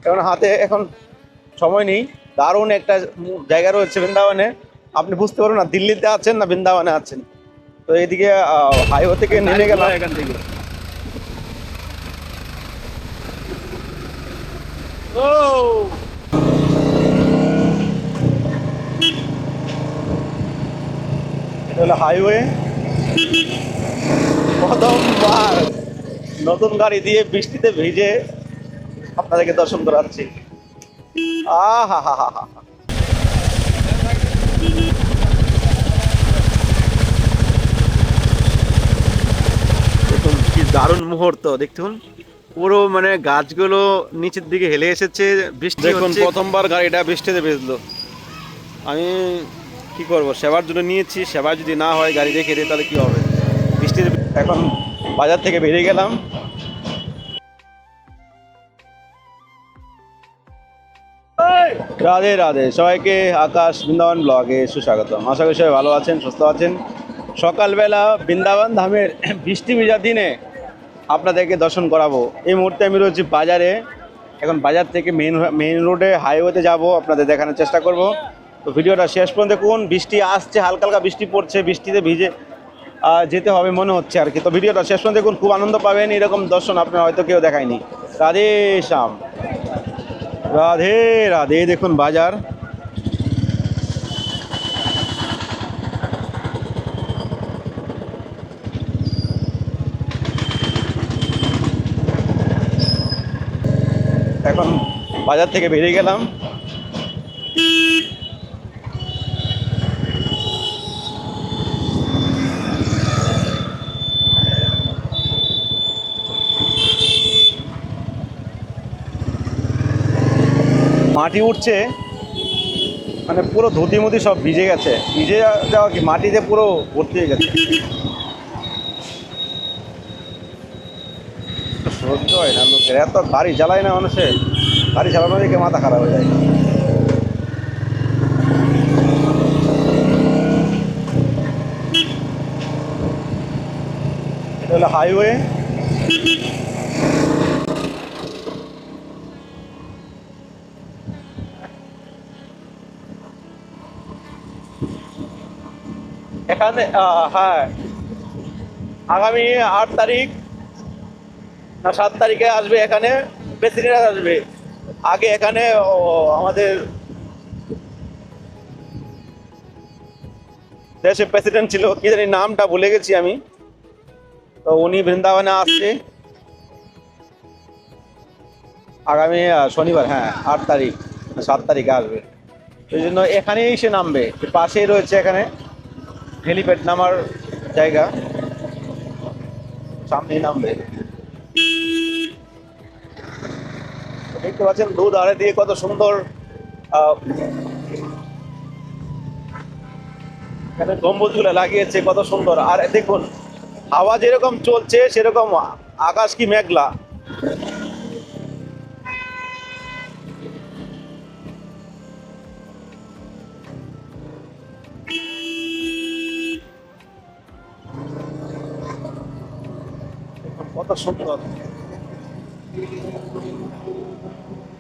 কারণ হাতে এখন সময় নেই। দারুণ একটা জায়গা রয়েছে বৃন্দাবনে, আপনি বুঝতে পারবেন না দিল্লিতে আছেন না বৃন্দাবনে আছেন। তো এইদিকে হাইওয়ে থেকে নেমে গেলাম এখান থেকে। এটা হলো হাইওয়ে। প্রথমবার নতুন গাড়ি দিয়ে বৃষ্টিতে ভিজে আপনাদেরকে দর্শন করাচ্ছি। আহা হা হা হা। দেখুন কি দারুণ মুহূর্ত, দেখুন পুরো মানে গাছগুলো নিচের দিকে হেলে এসেছে, বৃষ্টি দেখুন প্রথমবার গাড়িটা বৃষ্টিতে ভিজলো। আমি কি করব, সেবার জন্য নিয়েছি, সেবা যদি না হয় গাড়ি রেখে দিই তাহলে কি হবে। বৃষ্টিতে এখন বাজার থেকে বেরিয়ে গেলাম। রাধে রাধে, সবাইকে আকাশ বৃন্দাবন ব্লগে সুস্বাগতম। আশা করি সবাই ভালো আছেন, সুস্থ আছেন। সকালবেলা বৃন্দাবন ধামের বৃষ্টি ভেজা দিনে আপনাদেরকে দর্শন করাবো। এই মুহূর্তে আমি রয়েছি বাজারে। এখন বাজার থেকে মেইন রোডে হাইওয়েতে যাব, আপনাদের দেখানোর চেষ্টা করব। তো ভিডিওটা শেষ পর্যন্ত দেখুন। বৃষ্টি আসছে, হালকা হালকা বৃষ্টি পড়ছে, বৃষ্টিতে ভিজে যেতে হবে মনে হচ্ছে আর কি। তো ভিডিওটা শেষ পর্যন্ত দেখুন, খুব আনন্দ পাবেন। এরকম দর্শন আপনার হয়তো কেউ দেখায়নি। রাধে শ্যাম, রাধে রাধে। দেখুন বাজার, এখন বাজার থেকে বেরিয়ে গেলাম। মাটি উঠছে, মানে পুরো ধুতি মুতি সব ভিজে গেছে। ভিজে যাওয়া কি, মাটিতে পুরো ভর্তি হয়ে গেছে। সহ্য হয় না লোকের, এত গাড়ি চালায় না মানুষের, গাড়ি চালানো দিকে মাথা খারাপ হয়ে যায়। এটা হলো হাইওয়ে। এখানে হ্যাঁ, আগামী 8 তারিখ না 7 তারিখে আসবে এখানে প্রেসিডেন্ট আসবে। আগে এখানে আমাদের দেশের প্রেসিডেন্ট ছিল, কি জানি নামটা ভুলে গেছি আমি। তো উনি বৃন্দাবনে আসছে আগামী শনিবার, হ্যাঁ 8 তারিখ 7 তারিখে আসবে। সেই জন্য এখানেই সে নামবে, পাশেই রয়েছে এখানে হেলিপ্যাড নামার জায়গা, সামনেই নামবে। দেখতে পাচ্ছেন দুধ আড়ে দিয়ে কত সুন্দর এখানে গম্বুজগুলো লাগিয়েছে, কত সুন্দর। আর দেখুন হাওয়া যেরকম চলছে সেরকম আকাশ কি মেঘলা। কত সুন্দর।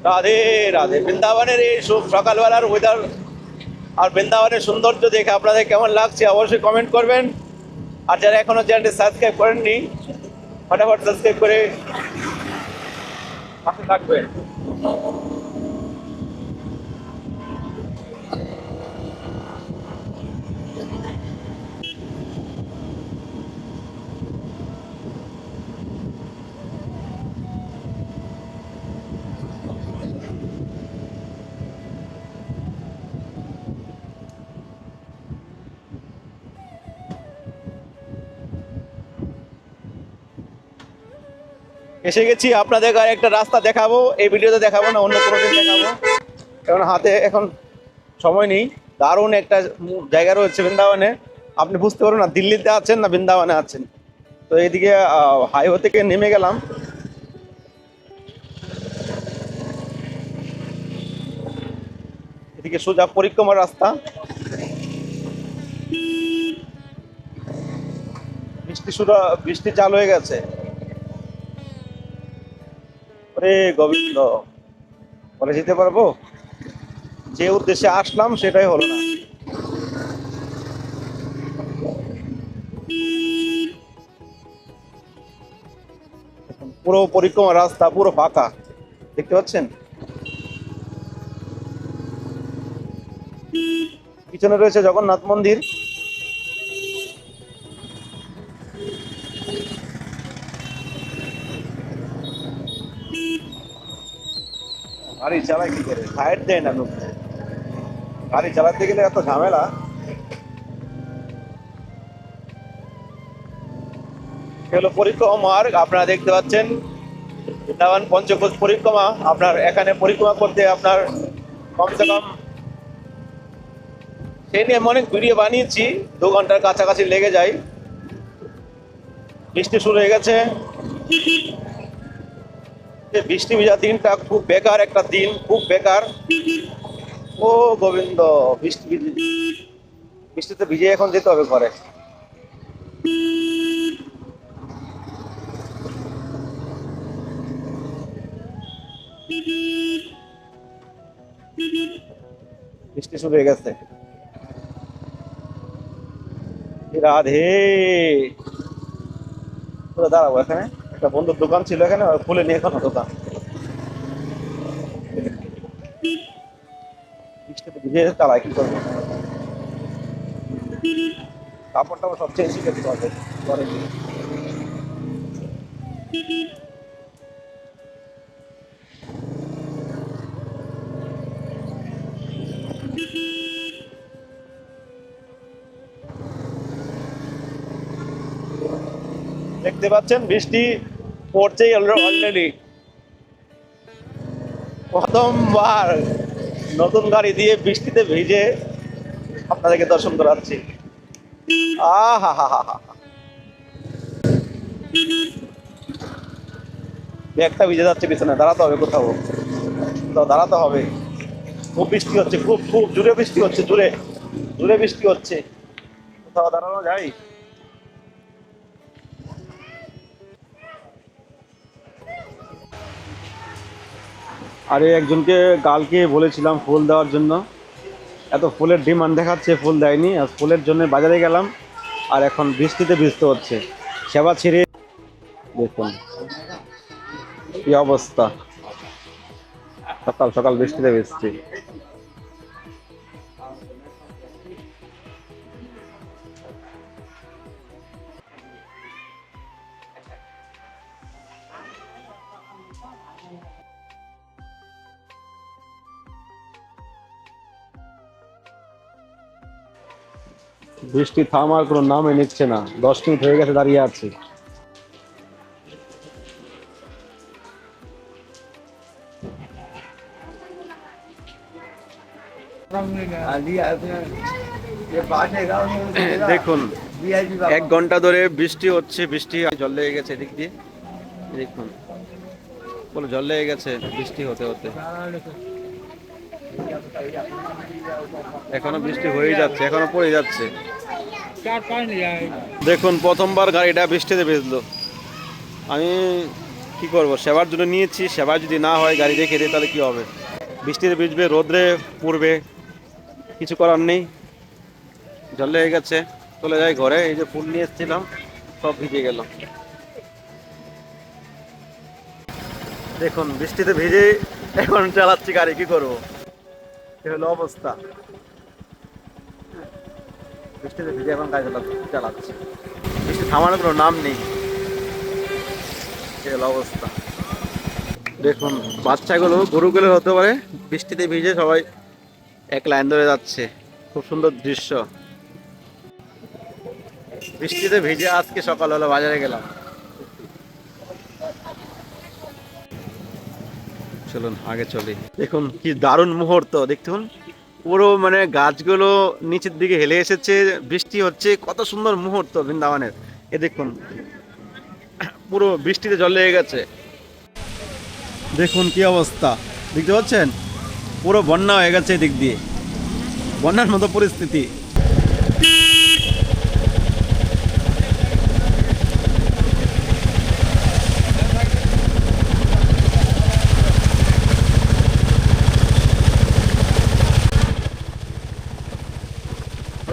রাধে রাধে। বৃন্দাবনের এই সকালবেলার ওয়েদার আর বৃন্দাবনের সৌন্দর্য দেখে আপনাদের কেমন লাগছে অবশ্যই কমেন্ট করবেন। আর যারা এখনো চ্যানেলটি সাবস্ক্রাইব করেননি, ফটাফট সাবস্ক্রাইব করে পাশে থাকবেন। এসে গেছি, আপনাদের আর একটা রাস্তা দেখাবো, এই ভিডিওতে দেখাবো না, অন্য কোনো দিন দেখাবো। কারণ হাতে এখন সময় নেই। দারুণ একটা জায়গা রয়েছে বৃন্দাবনে, আপনি বুঝতে পারবেন না দিল্লিতে আছেন না বৃন্দাবনে আছেন। তো এইদিকে হাইওয়ে থেকে নেমে গেলাম। এদিকে সোজা পরিক্রমার রাস্তা। বৃষ্টি চালু হয়ে গেছে। ওরে গোবিন্দ, পরে যেতে পারবো? যে উদ্দেশ্যে আসলাম সেটাই হলো না। পুরো পরিক্রমা রাস্তা পুরো ফাঁকা, দেখতে পাচ্ছেন? পিছনে রয়েছে জগন্নাথ মন্দির। গাড়ি চালায় কি করে, সাইড দেয় না লোক। গাড়ি চালাতে গেলে এত ঝামেলা। এগুলো পরিক্রমা মার্গ, আপনারা দেখতে পাচ্ছেন বৃন্দাবন পঞ্চকোশ পরিক্রমা। আপনার এখানে পরিক্রমা করতে আপনার কমসে কম, সেই নিয়ে আমি অনেক ভিডিও বানিয়েছি, 2 ঘন্টার কাছাকাছি লেগে যায়। বৃষ্টি শুরু হয়ে গেছে। বৃষ্টি ভিজা দিনটা খুব বেকার একটা দিন, খুব বেকার। ও গোবিন্দ, বৃষ্টিতে ভিজে এখন যেতে হবে ঘরে। বৃষ্টি শুরু হয়ে গেছে। রাধে, দাঁড়াবো এখানে, একটা বন্ধুর দোকান ছিল এখানে, খুলে নিয়ে এখনো দোকান। বৃষ্টিতে ভিজে চালায় কি করবো, কাপড় টাপড় সব চেঞ্জ করতে হবে ঘরে গিয়ে। দেখতে পাচ্ছেন বৃষ্টি পড়ছেই অলরেডি। প্রথমবার নতুন গাড়ি দিয়ে বৃষ্টিতে ভিজে আপনাদেরকে দর্শন করাচ্ছি। আহা হা হা হা, ব্যাগটা ভিজে যাচ্ছে পিছনে, দাঁড়াতে হবে কোথাও, তো দাঁড়াতে হবে। খুব বৃষ্টি হচ্ছে, খুব খুব জোরে বৃষ্টি হচ্ছে, জোরে জোরে বৃষ্টি হচ্ছে। কোথাও দাঁড়ানো যায়? আরে একজনকে কালকে বলেছিলাম ফুল দেওয়ার জন্য, এত ফুলের ডিমান্ড দেখাচ্ছে, ফুল দেয়নি। আর ফুলের জন্য বাজারে গেলাম, আর এখন বৃষ্টিতে ভিজতে হচ্ছে। সেবা ছেড়ে দেখুন কি অবস্থা, সকাল সকাল বৃষ্টিতে ভিজছি। বৃষ্টি থামার কোনো নামই নিচ্ছে না, 10 মিনিট হয়ে গেছে দাঁড়িয়ে আছি। দেখুন 1 ঘন্টা ধরে বৃষ্টি হচ্ছে, বৃষ্টি জল লেগে গেছে এদিক দিয়ে, দেখুন পুরো জল লেগে গেছে বৃষ্টি হতে হতে। এখনো বৃষ্টি হয়ে যাচ্ছে, এখনো পড়ে যাচ্ছে। দেখুন প্রথমবার গাড়িটা বৃষ্টিতে ভিজলো। আমি কি করব, সেবার জন্য নিয়েছি, সেবা যদি না হয় গাড়ি রেখে দিই তাহলে কি হবে? বৃষ্টিতে ভিজবে, রোদ্রে পড়বে, কিছু করার নেই। জল লেগে গেছে, চলে যাই ঘরে। এই যে ফুল নিয়ে এসেছিলাম সব ভিজে গেল। দেখুন বৃষ্টিতে ভিজে এখন চালাচ্ছি গাড়ি, কি করবো, এ হলো অবস্থা। বৃষ্টিতে ভিজে এখন গাড়ি চালাচ্ছি, বৃষ্টি থামানোর কোনো নাম নেই, এ হলো অবস্থা। দেখুন বাচ্চাগুলো, গরুগুলো হতে পারে, বৃষ্টিতে ভিজে সবাই এক লাইন ধরে যাচ্ছে। খুব সুন্দর দৃশ্য। বৃষ্টিতে ভিজে আজকে সকালবেলা বাজারে গেলাম। চলুন আগে চলি। দেখুন কি দারুণ মুহূর্ত, দেখুন পুরো মানে গাছগুলো নিচের দিকে হেলে এসেছে, বৃষ্টি হচ্ছে, কত সুন্দর মুহূর্ত বৃন্দাবনের। এ দেখুন পুরো বৃষ্টিতে জল লেগে গেছে। দেখুন কি অবস্থা, দেখতে পাচ্ছেন পুরো বন্যা হয়ে গেছে এদিক দিয়ে, বন্যার মতো পরিস্থিতি।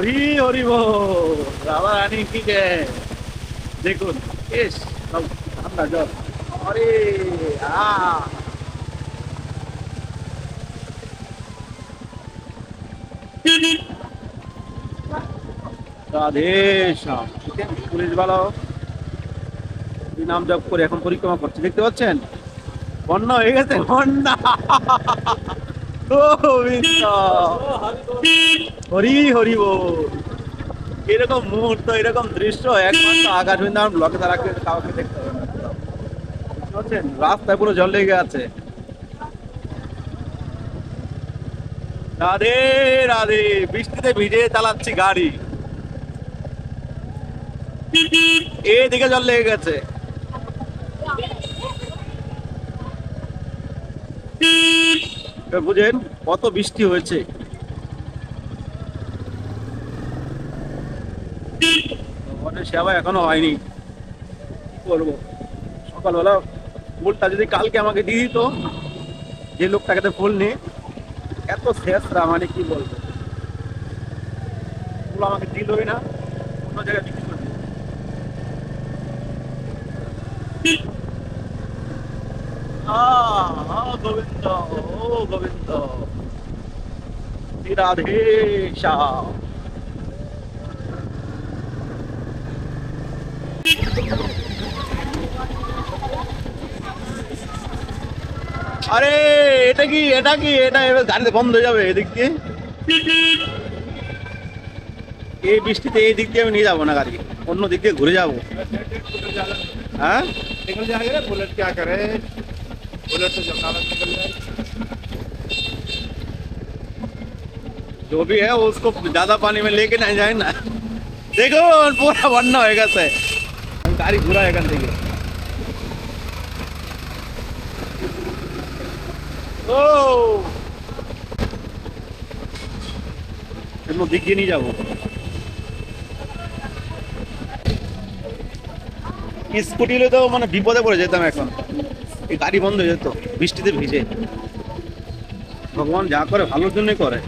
হরি হরি বল, রাধা রানী কি জয়। দেখুন বেশ সব ঠান্ডা জল। আরে আ রাধে শ্যাম। পুলিশ ভালো নাম জপ করে এখন পরিক্রমা করছে, দেখতে পাচ্ছেন বন্যা হয়ে গেছে, বন্যা। গোবিন্দ হরি হরি বল। এরকম মুহূর্ত, এরকম দৃশ্য একমাত্র আকাশ বৃন্দাবন ব্লকে তারা কাউকে দেখতে হবে না। বুঝতে পারছেন? রাস্তায় পুরো জল লেগে আছে। রাধে রাধে, বৃষ্টিতে ভিজে চালাচ্ছি গাড়ি, এদিকে জল লেগে গেছে। এবার বুঝেন কত বৃষ্টি হয়েছে। ভগবানের সেবা এখনো হয়নি, কি করবো। সকালবেলা ফুলটা যদি কালকে আমাকে দিয়ে দিত, যে লোকটাকে তো ফুল নেই, এত শেষরা মানে কি বলবো, ফুল আমাকে দিলই না, অন্য জায়গায় বিক্রি করে দিল। গোবিন্দ, ও গোবিন্দ, শ্রী রাধে শ্যাম। আরে এটা কি, এটা কি, এটা এবার গাড়িতে বন্ধ হয়ে যাবে এদিক দিয়ে। এই বৃষ্টিতে এই দিক দিয়ে আমি নিয়ে যাবো না গাড়ি, অন্য দিক দিয়ে ঘুরে যাবো। हाँ निकल जाएगा बुलेट, क्या करे बुलेट तो जमनावत निकल जाए। जो भी है उसको ज्यादा पानी में लेके नहीं जाए ना। देखो पूरा বন্যা হয়ে গেছে, আমি গাড়ি ঘুরাই এখান থেকে। ও অন্য দিক দিয়ে নিয়ে যাবো। স্কুটি হলে তো মানে বিপদে পড়ে যেতাম এখন, এই গাড়ি বন্ধ হয়ে যেত বৃষ্টিতে ভিজে। ভগবান যা করে ভালোর জন্যই করে।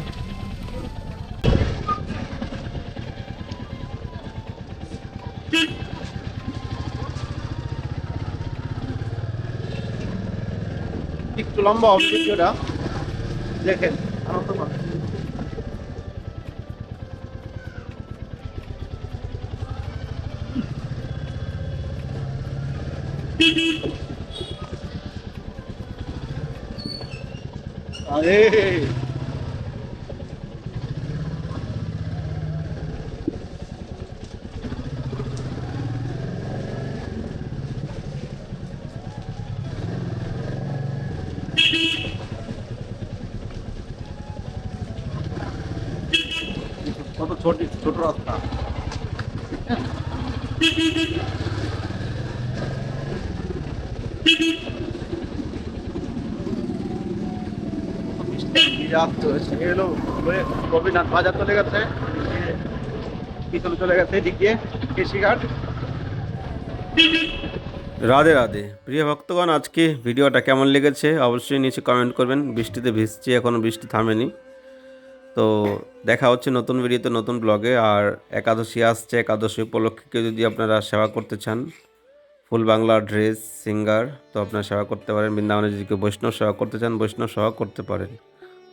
একটু লম্বা হবে ভিডিওটা, দেখেন আনন্দ পাবেন। আরে কত ছোট ছোট রাস্তা। গোপীনাথ বাজার চলে গেছে, পিছনে চলে গেছে এদিক দিয়ে কৃষিঘাট। রাধে রাধে প্রিয় ভক্তগণ, আজকে ভিডিওটা কেমন লেগেছে অবশ্যই নিচে কমেন্ট করবেন। বৃষ্টিতে ভিজছি, এখনও বৃষ্টি থামেনি। তো দেখা হচ্ছে নতুন ভিডিওতে, নতুন ব্লগে। আর একাদশী আসছে, একাদশী উপলক্ষে কেউ যদি আপনারা সেবা করতে চান, ফুল বাংলা ড্রেস সিঙ্গার, তো আপনারা সেবা করতে পারেন। বৃন্দাবনে যদি কেউ বৈষ্ণব সেবা করতে চান, বৈষ্ণব সেবা করতে পারেন।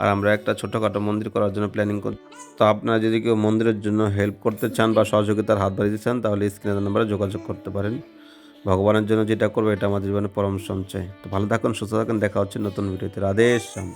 আর আমরা একটা ছোটোখাটো মন্দির করার জন্য প্ল্যানিং করি। তো আপনারা যদি কেউ মন্দিরের জন্য হেল্প করতে চান বা সহযোগিতার হাত বাড়িয়ে চান, তাহলে স্ক্রিনের নাম্বারে যোগাযোগ করতে পারেন। ভগবানের জন্য যেটা করবে এটা আমাদের জীবনে পরম সঞ্চয়। তো ভালো থাকুন, সুস্থ থাকুন, দেখা হচ্ছে নতুন ভিডিওতে। রাধে শ্যাম।